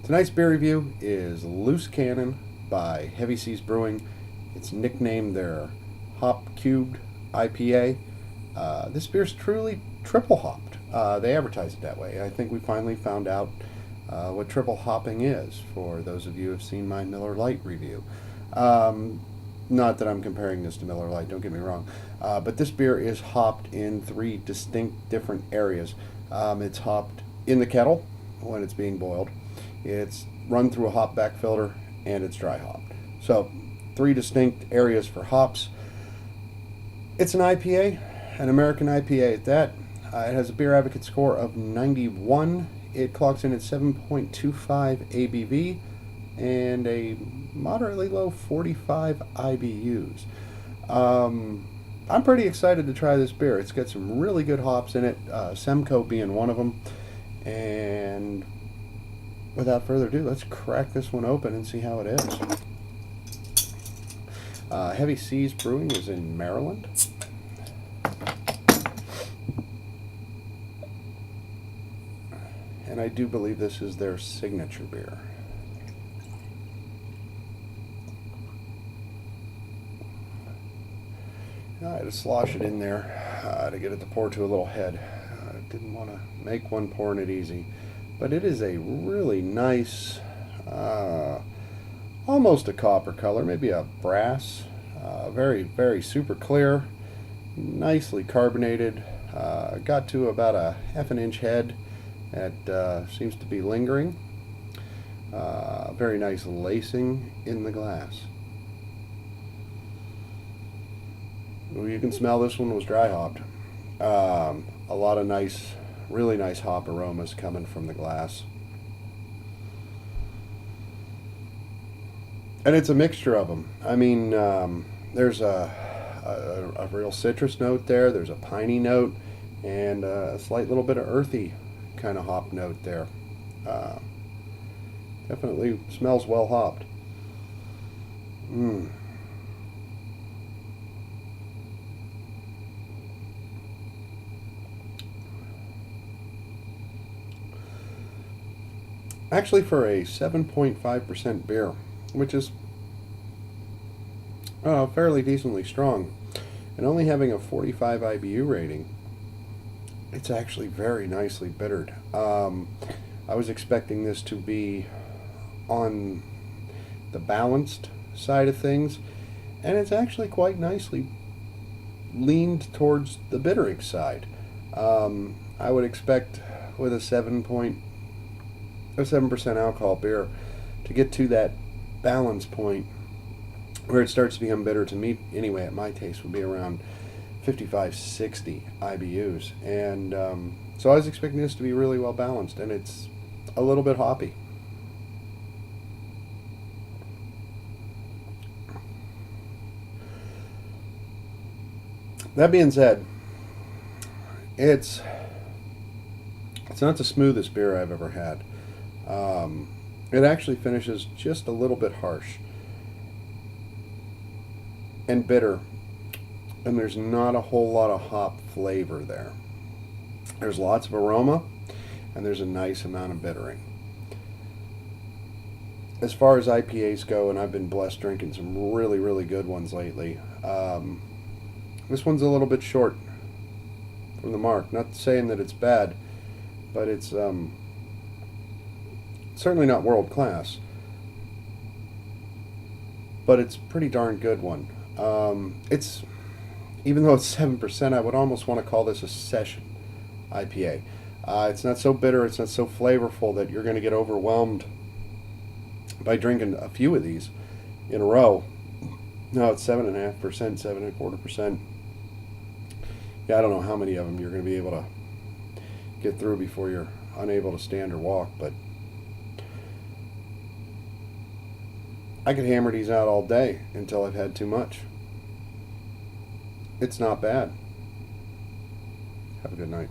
Tonight's beer review is Loose Cannon by Heavy Seas Brewing. It's nicknamed their Hop Cubed IPA. This beer's truly triple hopped. They advertise it that way. I think we finally found out what triple hopping is for those of you who have seen my Miller Lite review. Not that I'm comparing this to Miller Lite, don't get me wrong. But this beer is hopped in three distinct different areas. It's hopped in the kettle when it's being boiled. It's run through a hop back filter, and it's dry hopped. So, three distinct areas for hops. It's an IPA, an American IPA at that. It has a beer advocate score of 91. It clocks in at 7.25 ABV and a moderately low 45 IBUs. I'm pretty excited to try this beer. It's got some really good hops in it, Simcoe being one of them. And without further ado, let's crack this one open and see how it is. Heavy Seas Brewing is in Maryland. And I do believe this is their signature beer. I had to slosh it in there to get it to pour to a little head. Didn't want to make one pouring it easy. But it is a really nice, almost a copper color, maybe a brass. Very, very super clear, nicely carbonated. Got to about a half an inch head. That seems to be lingering. Very nice lacing in the glass. Well, you can smell this one was dry hopped. A lot of nice, really nice hop aromas coming from the glass. And it's a mixture of them. I mean, there's a real citrus note there. There's a piney note and a slight little bit of earthy kind of hop note there. Definitely smells well hopped. Actually, for a 7.5% beer, which is fairly decently strong, and only having a 45 IBU rating, it's actually very nicely bittered. I was expecting this to be on the balanced side of things, and it's actually quite nicely leaned towards the bittering side. I would expect with a 7% alcohol beer to get to that balance point where it starts to become bitter. To me anyway, at my taste, would be around 55-60 IBUs, and so I was expecting this to be really well balanced, and it's a little bit hoppy. That being said, it's not the smoothest beer I've ever had. It actually finishes just a little bit harsh and bitter, and there's not a whole lot of hop flavor there. There's lots of aroma, and there's a nice amount of bittering. As far as IPAs go, and I've been blessed drinking some really, really good ones lately, this one's a little bit short from the mark. Not saying that it's bad, but it's certainly not world class, but it's a pretty darn good one. It's, even though it's 7%, I would almost want to call this a session IPA. It's not so bitter, it's not so flavorful that you're going to get overwhelmed by drinking a few of these in a row. No, it's 7.5%, 7.25%. Yeah, I don't know how many of them you're going to be able to get through before you're unable to stand or walk, but I could hammer these out all day until I've had too much. It's not bad. Have a good night.